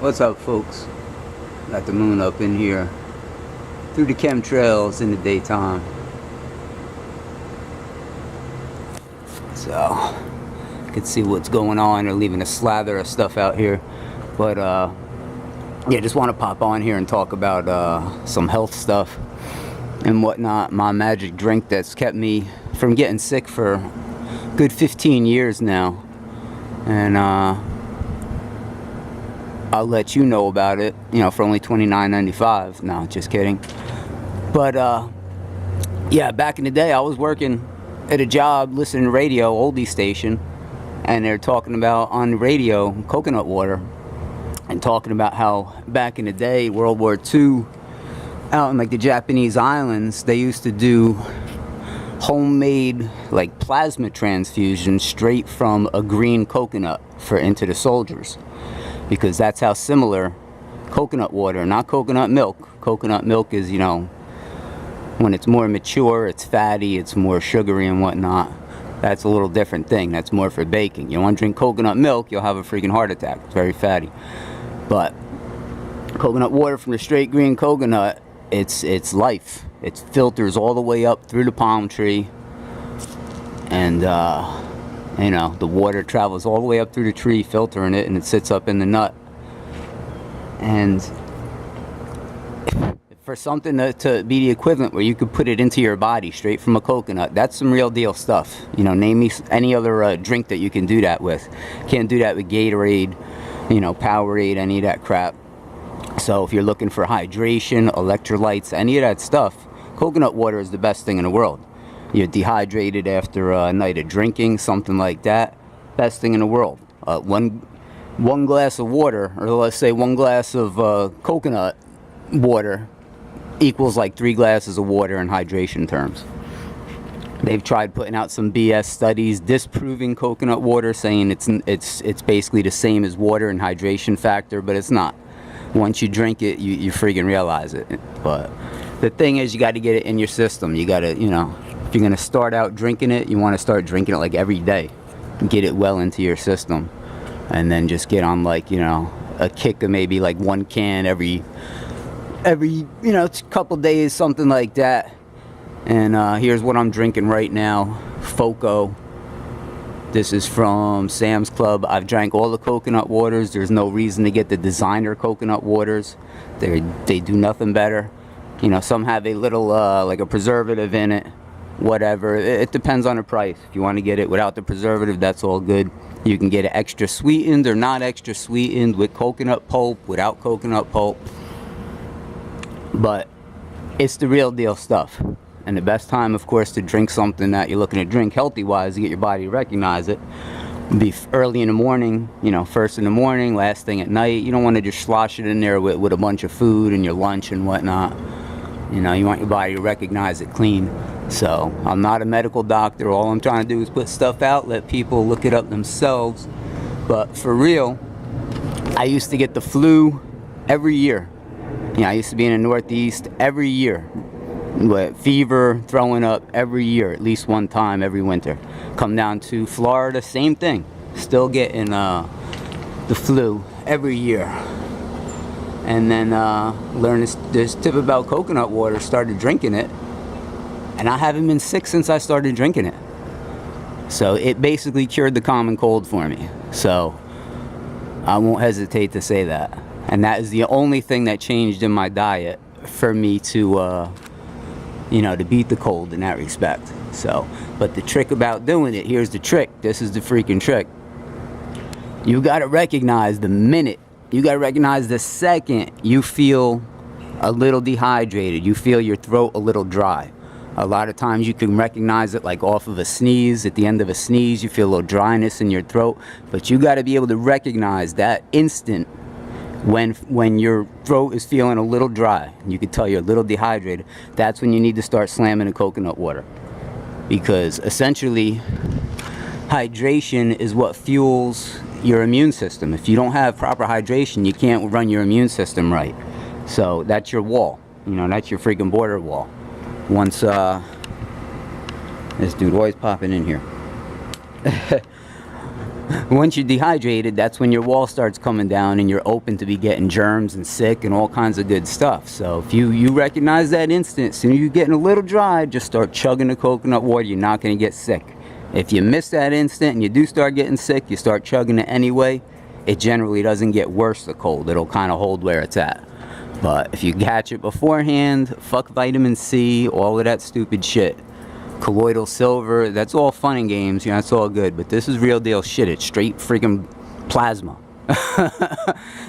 What's up, folks? Got the moon up in here through the chemtrails in the daytime. So you can see what's going on. They're leaving a slather of stuff out here. But yeah, just want to pop on here and talk about some health stuff and whatnot. My magic drink that's kept me from getting sick for a good 15 years now. And I'll let you know about it, you know, for only $29.95. No, just kidding. But yeah, back in the day I was working at a job listening to radio, oldie station, and they're talking about on the radio coconut water, and talking about how back in the day, World War II, out in like the Japanese islands, they used to do homemade like plasma transfusion straight from a green coconut into the soldiers, because that's how similar coconut water, not coconut milk. Coconut milk is, you know, when it's more mature, it's fatty, it's more sugary and whatnot. That's a little different thing. That's more for baking. You want to drink coconut milk, you'll have a freaking heart attack. It's very fatty. But coconut water from the straight green coconut, it's life. It filters all the way up through the palm tree, and you know, the water travels all the way up through the tree, filtering it, and it sits up in the nut. And for something to be the equivalent where you could put it into your body straight from a coconut, that's some real deal stuff. You know, name me any other drink that you can do that with. Can't do that with Gatorade, you know, Powerade, any of that crap. So if you're looking for hydration, electrolytes, any of that stuff, coconut water is the best thing in the world. You're dehydrated after a night of drinking, something like that, best thing in the world. One glass of water, or let's say 1 glass of coconut water, equals like 3 glasses of water in hydration terms. They've tried putting out some BS studies disproving coconut water, saying it's basically the same as water in hydration factor, but it's not. Once you drink it, you freaking realize it. But the thing is, you got to get it in your system. You got to, you know, if you're gonna start out drinking it, you want to start drinking it like every day, get it well into your system, and then just get on like, you know, a kick of maybe like 1 can every you know, couple days, something like that. And here's what I'm drinking right now. FOCO. This is from Sam's Club. I've drank all the coconut waters. There's no reason to get the designer coconut waters. They do nothing better. You know, some have a little like a preservative in it, whatever. It depends on the price. If you want to get it without the preservative, that's all good. You can get it extra sweetened or not extra sweetened, with coconut pulp, without coconut pulp. But it's the real deal stuff. And the best time, of course, to drink something that you're looking to drink healthy-wise, to get your body to recognize it, be early in the morning, you know, first in the morning, last thing at night. You don't want to just slosh it in there with a bunch of food and your lunch and whatnot. You know, you want your body to recognize it clean. So I'm not a medical doctor. All I'm trying to do is put stuff out, let people look it up themselves. But for real, I used to get the flu every year. You know, I used to be in the Northeast every year. But fever, throwing up every year, at least one time every winter. Come down to Florida, same thing. Still getting the flu every year. And then learned this tip about coconut water, started drinking it. And I haven't been sick since I started drinking it. So it basically cured the common cold for me. So I won't hesitate to say that. And that is the only thing that changed in my diet for me to you know, to beat the cold in that respect. So, but the trick about doing it, here's the trick. This is the freaking trick. You got to recognize the minute, you got to recognize the second you feel a little dehydrated, you feel your throat a little dry. A lot of times you can recognize it like off of a sneeze. At the end of a sneeze, you feel a little dryness in your throat. But you got to be able to recognize that instant when your throat is feeling a little dry, you can tell you're a little dehydrated. That's when you need to start slamming the coconut water, because essentially hydration is what fuels your immune system. If you don't have proper hydration, you can't run your immune system right. So that's your wall, you know, that's your freaking border wall. Once this dude always popping in here. Once you're dehydrated, that's when your wall starts coming down and you're open to be getting germs and sick and all kinds of good stuff. So if you recognize that instant, as soon as you're getting a little dry, just start chugging the coconut water. You're not going to get sick. If you miss that instant and you do start getting sick, you start chugging it anyway, it generally doesn't get worse, the cold. It'll kind of hold where it's at. But if you catch it beforehand, fuck vitamin C, all of that stupid shit. Colloidal silver, that's all fun and games, you know, it's all good, but this is real deal shit. It's straight freaking plasma.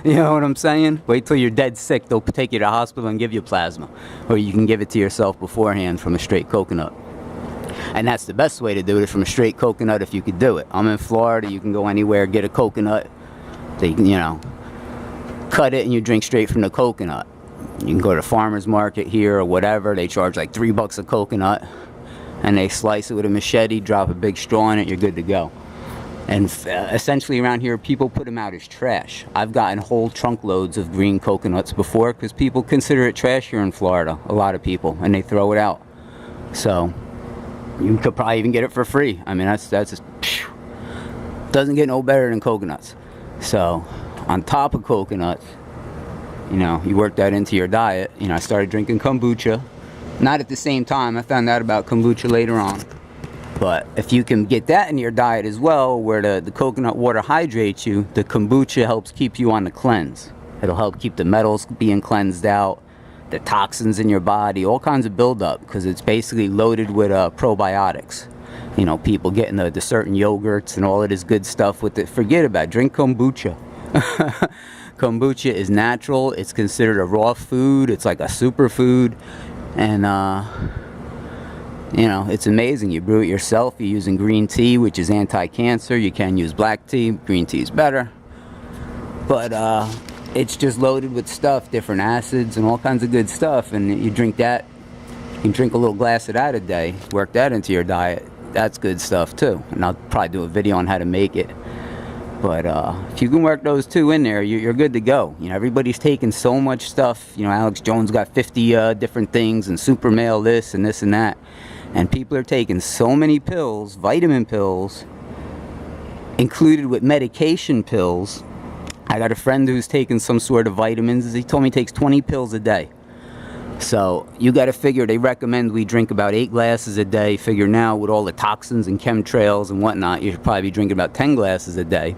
You know what I'm saying? Wait till you're dead sick, they'll take you to the hospital and give you plasma, or you can give it to yourself beforehand from a straight coconut. And that's the best way to do it, from a straight coconut, if you could do it. I'm in Florida, you can go anywhere, get a coconut, they, you know, cut it and you drink straight from the coconut. You can go to the farmer's market here or whatever, they charge like $3 a coconut, and they slice it with a machete, drop a big straw in it, you're good to go. And essentially around here, people put them out as trash. I've gotten whole trunk loads of green coconuts before because people consider it trash here in Florida, a lot of people, and they throw it out. So you could probably even get it for free. I mean, that's just, doesn't get no better than coconuts. So on top of coconuts, you know, you work that into your diet. You know, I started drinking kombucha. Not at the same time, I found out about kombucha later on. But if you can get that in your diet as well, where the coconut water hydrates you, the kombucha helps keep you on the cleanse. It'll help keep the metals being cleansed out, the toxins in your body, all kinds of buildup, because it's basically loaded with probiotics. You know, people getting the certain yogurts and all of this good stuff with it. Forget about it. Drink kombucha. Kombucha is natural. It's considered a raw food. It's like a superfood. And, you know, it's amazing. You brew it yourself. You're using green tea, which is anti-cancer. You can use black tea. Green tea is better. But it's just loaded with stuff, different acids and all kinds of good stuff. And you drink that. You can drink a little glass of that a day. Work that into your diet. That's good stuff, too. And I'll probably do a video on how to make it. But if you can work those two in there, you're good to go. You know, everybody's taking so much stuff. You know, Alex Jones got 50 different things, and Super Male this and this and that. And people are taking so many pills, vitamin pills, included with medication pills. I got a friend who's taking some sort of vitamins. He told me he takes 20 pills a day. So you got to figure, they recommend we drink about 8 glasses a day. Figure now with all the toxins and chemtrails and whatnot, you should probably be drinking about 10 glasses a day.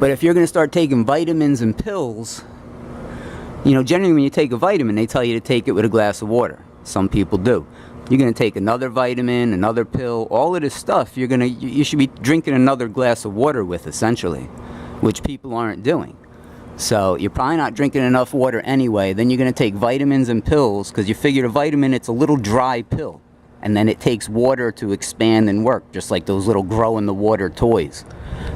But if you're going to start taking vitamins and pills, you know, generally when you take a vitamin, they tell you to take it with a glass of water. Some people do. You're going to take another vitamin, another pill, all of this stuff, you should be drinking another glass of water with, essentially, which people aren't doing. So you're probably not drinking enough water anyway. Then you're going to take vitamins and pills, because you figure a vitamin, it's a little dry pill. And then it takes water to expand and work, just like those little glow-in-the-water toys.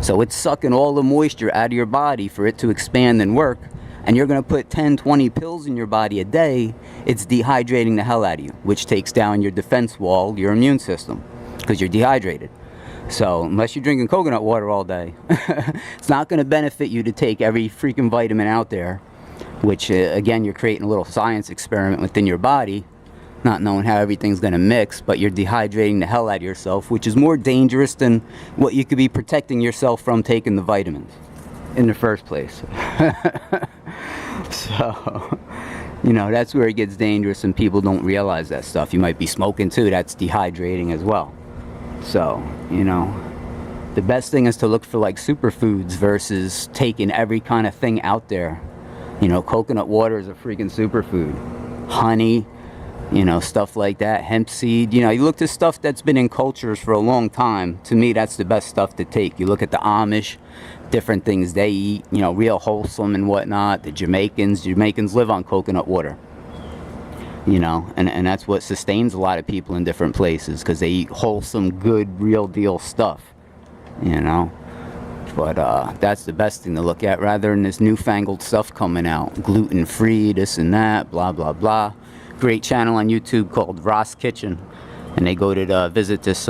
So it's sucking all the moisture out of your body for it to expand and work. And you're going to put 10, 20 pills in your body a day. It's dehydrating the hell out of you, which takes down your defense wall, your immune system, because you're dehydrated. So unless you're drinking coconut water all day, it's not going to benefit you to take every freaking vitamin out there, which again, you're creating a little science experiment within your body, not knowing how everything's going to mix, but you're dehydrating the hell out of yourself, which is more dangerous than what you could be protecting yourself from taking the vitamins in the first place. So, you know, that's where it gets dangerous, and people don't realize that stuff. You might be smoking too, that's dehydrating as well. So, you know, the best thing is to look for like superfoods versus taking every kind of thing out there. You know, coconut water is a freaking superfood. Honey, you know, stuff like that. Hemp seed, you know, you look to stuff that's been in cultures for a long time. To me, that's the best stuff to take. You look at the Amish, different things they eat, you know, real wholesome and whatnot. The Jamaicans live on coconut water. You know, and that's what sustains a lot of people in different places, because they eat wholesome, good, real deal stuff, you know. But that's the best thing to look at, rather than this newfangled stuff coming out. Gluten-free, this and that, blah, blah, blah. Great channel on YouTube called Ross Kitchen. And they go to visit this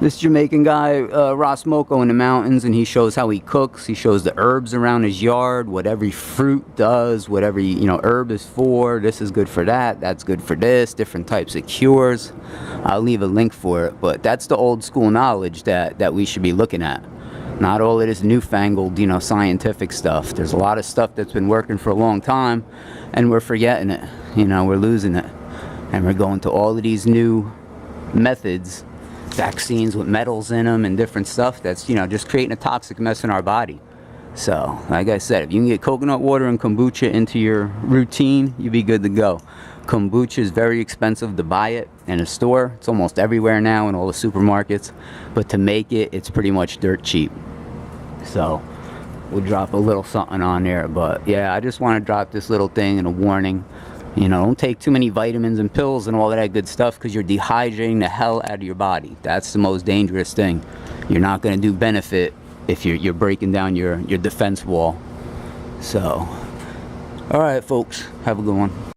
This Jamaican guy, Ross Moko, in the mountains, and he shows how he cooks. He shows the herbs around his yard, what every fruit does, what every, you know, herb is for. This is good for that, that's good for this, different types of cures. I'll leave a link for it, but that's the old school knowledge that we should be looking at. Not all of this newfangled, you know, scientific stuff. There's a lot of stuff that's been working for a long time, and we're forgetting it. You know, we're losing it. And we're going to all of these new methods, vaccines with metals in them and different stuff that's, you know, just creating a toxic mess in our body. So, like I said, if you can get coconut water and kombucha into your routine, you'll be good to go. Kombucha is very expensive to buy it in a store. It's almost everywhere now in all the supermarkets. But to make it, it's pretty much dirt cheap. So, we'll drop a little something on there. But, yeah, I just want to drop this little thing and a warning. You know, don't take too many vitamins and pills and all of that good stuff, because you're dehydrating the hell out of your body. That's the most dangerous thing. You're not going to do benefit if you're breaking down your defense wall. So, all right, folks, have a good one.